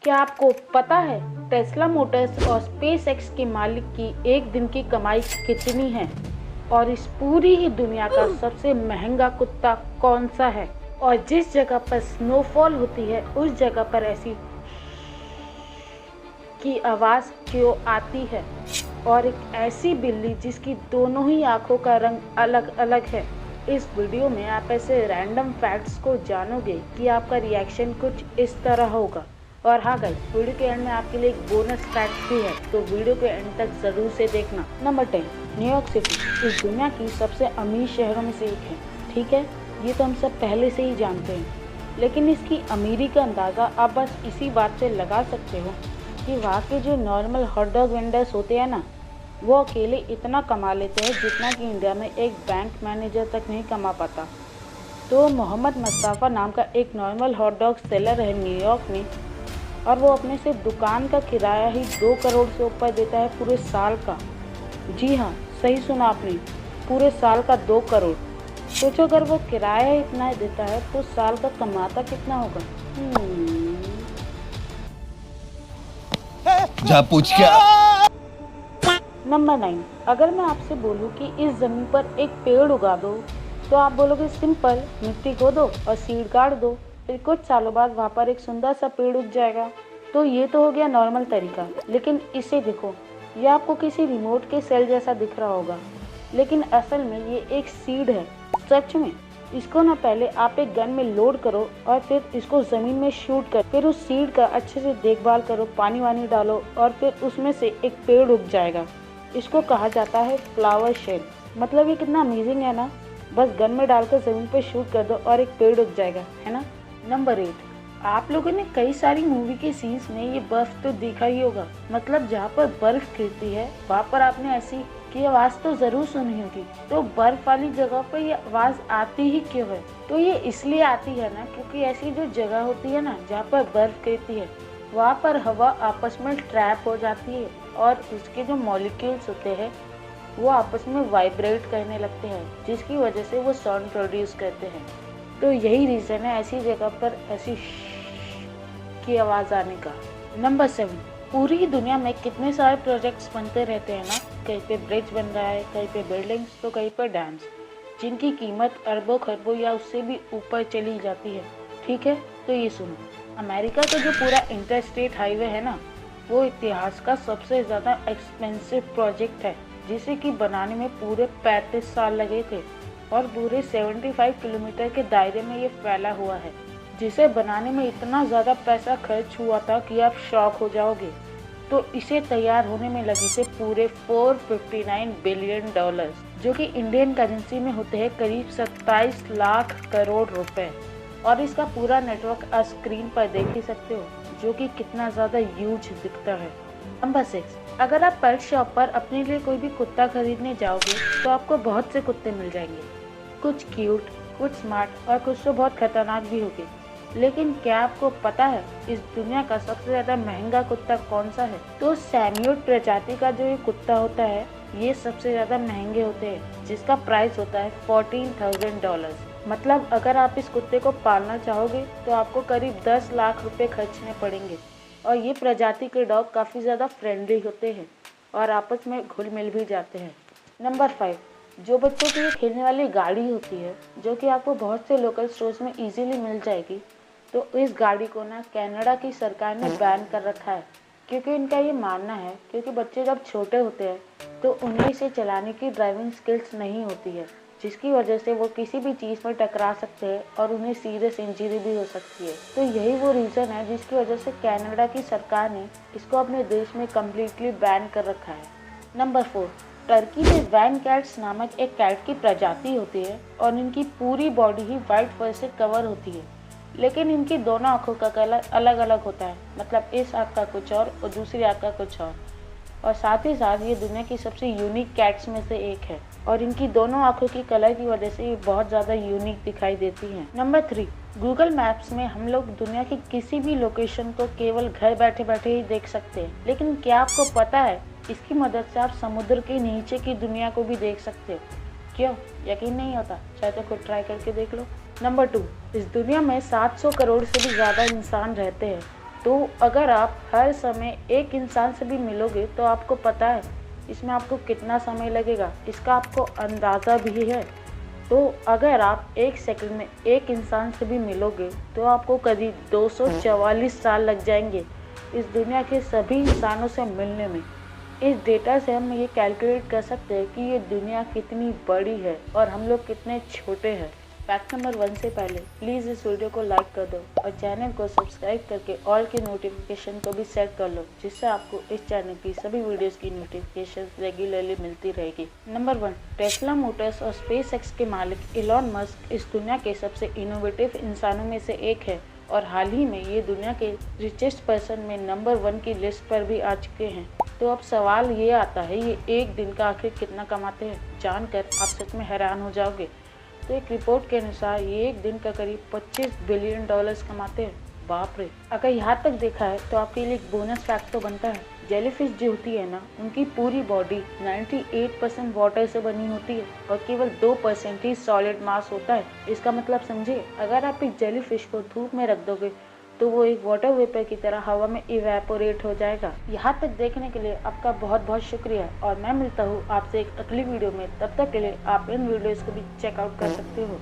क्या आपको पता है टेस्ला मोटर्स और स्पेस एक्स के मालिक की एक दिन की कमाई कितनी है? और इस पूरी ही दुनिया का सबसे महंगा कुत्ता कौन सा है? और जिस जगह पर स्नोफॉल होती है उस जगह पर ऐसी की आवाज़ क्यों आती है? और एक ऐसी बिल्ली जिसकी दोनों ही आँखों का रंग अलग अलग है। इस वीडियो में आप ऐसे रैंडम फैक्ट्स को जानोगे कि आपका रिएक्शन कुछ इस तरह होगा। और हाँ गाइस, वीडियो के एंड में आपके लिए एक बोनस फैक्ट भी है, तो वीडियो के एंड तक ज़रूर से देखना। नंबर 10, न्यूयॉर्क सिटी इस दुनिया की सबसे अमीर शहरों में से एक है। ठीक है, ये तो हम सब पहले से ही जानते हैं, लेकिन इसकी अमीरी का अंदाज़ा आप बस इसी बात से लगा सकते हो कि वहाँ के जो नॉर्मल हॉट डॉग वेंडर्स होते हैं ना, वो अकेले इतना कमा लेते हैं जितना कि इंडिया में एक बैंक मैनेजर तक नहीं कमा पाता। तो मोहम्मद मुस्तफ़ा नाम का एक नॉर्मल हॉट डॉग सेलर है न्यूयॉर्क में, और वो अपने सिर्फ दुकान का किराया ही 2 करोड़ से ऊपर देता है पूरे साल का। जी हाँ, सही सुना आपने, पूरे साल का 2 करोड़। सोचो अगर वो किराया इतना देता है तो साल का कमाता कितना होगा? जा पूछ क्या। नंबर 9, अगर मैं आपसे बोलूं कि इस ज़मीन पर एक पेड़ उगा दो, तो आप बोलोगे सिंपल, मिट्टी खोदो और सीड गाड़ दो, फिर कुछ सालों बाद वहाँ पर एक सुंदर सा पेड़ उग जाएगा। तो ये तो हो गया नॉर्मल तरीका, लेकिन इसे देखो, ये आपको किसी रिमोट के सेल जैसा दिख रहा होगा, लेकिन असल में ये एक सीड है। सच में, इसको ना पहले आप एक गन में लोड करो और फिर इसको ज़मीन में शूट कर, फिर उस सीड का अच्छे से देखभाल करो, पानी वानी डालो और फिर उसमें से एक पेड़ उग जाएगा। इसको कहा जाता है फ्लावर शेल। मतलब ये कितना अमेजिंग है ना, बस गन में डालकर ज़मीन पे शूट कर दो और एक पेड़ उग जाएगा, है ना। नंबर 8, आप लोगों ने कई सारी मूवी के सीन्स में ये बर्फ तो देखा ही होगा। मतलब जहाँ पर बर्फ गिरती है वहाँ पर आपने ऐसी की आवाज़ तो ज़रूर सुनी होगी। तो बर्फ वाली जगह पर ये आवाज़ आती ही क्यों है? तो ये इसलिए आती है ना, क्योंकि ऐसी जो जगह होती है ना जहाँ पर बर्फ गिरती है, वहाँ पर हवा आपस में ट्रैप हो जाती है और उसके जो मॉलिक्यूल्स होते हैं वो आपस में वाइब्रेट करने लगते हैं, जिसकी वजह से वो साउंड प्रोड्यूस करते हैं। तो यही रीज़न है ऐसी जगह पर ऐसी की आवाज़ आने का। नंबर 7, पूरी ही दुनिया में कितने सारे प्रोजेक्ट्स बनते रहते हैं ना। कहीं पे ब्रिज बन रहा है, कहीं पे बिल्डिंग्स, तो कहीं पर डैम्स, जिनकी कीमत अरबों खरबों या उससे भी ऊपर चली जाती है। ठीक है, तो ये सुनो, अमेरिका का जो पूरा इंटरस्टेट हाईवे है ना, वो इतिहास का सबसे ज़्यादा एक्सपेंसिव प्रोजेक्ट है, जिसे कि बनाने में पूरे 35 साल लगे थे और पूरे 75 किलोमीटर के दायरे में ये फैला हुआ है, जिसे बनाने में इतना ज़्यादा पैसा खर्च हुआ था कि आप शॉक हो जाओगे। तो इसे तैयार होने में लगे थे पूरे 459 बिलियन डॉलर्स, जो कि इंडियन करेंसी में होते हैं करीब 27 लाख करोड़ रुपए। और इसका पूरा नेटवर्क आप स्क्रीन पर देख ही सकते हो, जो कि कितना ज़्यादा ह्यूज दिखता है। नंबर 6, अगर आप पेट शॉप पर अपने लिए कोई भी कुत्ता खरीदने जाओगे तो आपको बहुत से कुत्ते मिल जाएंगे। कुछ क्यूट, कुछ स्मार्ट और कुछ तो बहुत खतरनाक भी होंगे। लेकिन क्या आपको पता है इस दुनिया का सबसे ज़्यादा महंगा कुत्ता कौन सा है? तो सैम्यूट प्रजाति का जो ये कुत्ता होता है, ये सबसे ज़्यादा महंगे होते हैं, जिसका प्राइस होता है $14,000। मतलब अगर आप इस कुत्ते को पालना चाहोगे तो आपको करीब 10 लाख रुपए खर्चने पड़ेंगे। और ये प्रजाति के डॉग काफ़ी ज़्यादा फ्रेंडली होते हैं और आपस में घुल मिल भी जाते हैं। नंबर 5, जो बच्चों के लिए खेलने वाली गाड़ी होती है, जो कि आपको बहुत से लोकल स्टोर्स में इजीली मिल जाएगी, तो इस गाड़ी को ना कनाडा की सरकार ने बैन कर रखा है, क्योंकि इनका ये मानना है क्योंकि बच्चे जब छोटे होते हैं तो उन्हें इसे चलाने की ड्राइविंग स्किल्स नहीं होती है, जिसकी वजह से वो किसी भी चीज़ पर टकरा सकते हैं और उन्हें सीरियस इंजरी भी हो सकती है। तो यही वो रीज़न है जिसकी वजह से कनाडा की सरकार ने इसको अपने देश में कम्प्लीटली बैन कर रखा है। नंबर 4, टर्की में वैन कैट्स नामक एक कैट की प्रजाति होती है और इनकी पूरी बॉडी ही वाइट फर से कवर होती है, लेकिन इनकी दोनों आँखों का कलर अलग अलग होता है। मतलब इस आँख का कुछ और दूसरी आँख का कुछ और साथ ही साथ ये दुनिया की सबसे यूनिक कैट्स में से एक है और इनकी दोनों आँखों की कलर की वजह से ये बहुत ज़्यादा यूनिक दिखाई देती हैं। नंबर 3, गूगल मैप्स में हम लोग दुनिया की किसी भी लोकेशन को केवल घर बैठे बैठे ही देख सकते हैं, लेकिन क्या आपको पता है इसकी मदद से आप समुद्र के नीचे की दुनिया को भी देख सकते हो। क्यों यकीन नहीं होता? चाहे तो खुद ट्राई करके देख लो। नंबर 2, इस दुनिया में 700 करोड़ से भी ज़्यादा इंसान रहते हैं तो अगर आप हर समय एक इंसान से भी मिलोगे तो आपको पता है इसमें आपको कितना समय लगेगा, इसका आपको अंदाज़ा भी है। तो अगर आप एक सेकंड में एक इंसान से भी मिलोगे तो आपको करीब 244 साल लग जाएंगे इस दुनिया के सभी इंसानों से मिलने में। इस डेटा से हम ये कैलकुलेट कर सकते हैं कि ये दुनिया कितनी बड़ी है और हम लोग कितने छोटे हैं। फैक्ट नंबर 1 से पहले प्लीज़ इस वीडियो को लाइक कर दो और चैनल को सब्सक्राइब करके ऑल की नोटिफिकेशन को भी सेट कर लो, जिससे आपको इस चैनल की सभी वीडियोस की नोटिफिकेशन रेगुलरली मिलती रहेगी। नंबर 1, टेस्ला मोटर्स और स्पेसएक्स के मालिक इलॉन मस्क इस दुनिया के सबसे इनोवेटिव इंसानों में से एक है और हाल ही में ये दुनिया के रिचेस्ट पर्सन में नंबर 1 की लिस्ट पर भी आ चुके हैं। तो अब सवाल ये आता है, ये एक दिन का आखिर कितना कमाते हैं? जानकर आप सच में हैरान हो जाओगे। तो एक रिपोर्ट के अनुसार ये एक दिन का करीब 25 बिलियन डॉलर्स कमाते हैं। बाप रे। अगर यहाँ तक देखा है तो आपके लिए एक बोनस फैक्ट तो बनता है। जेलीफिश जो होती है ना, उनकी पूरी बॉडी 98% वाटर से बनी होती है और केवल 2% ही सॉलिड मास होता है। इसका मतलब समझिए, अगर आप एक जेलीफिश को धूप में रख दोगे तो वो एक वाटर वेपर की तरह हवा में इवेपोरेट हो जाएगा। यहाँ तक देखने के लिए आपका बहुत बहुत शुक्रिया और मैं मिलता हूँ आपसे एक अगली वीडियो में। तब तक के लिए आप इन वीडियोस को भी चेकआउट कर सकते हो।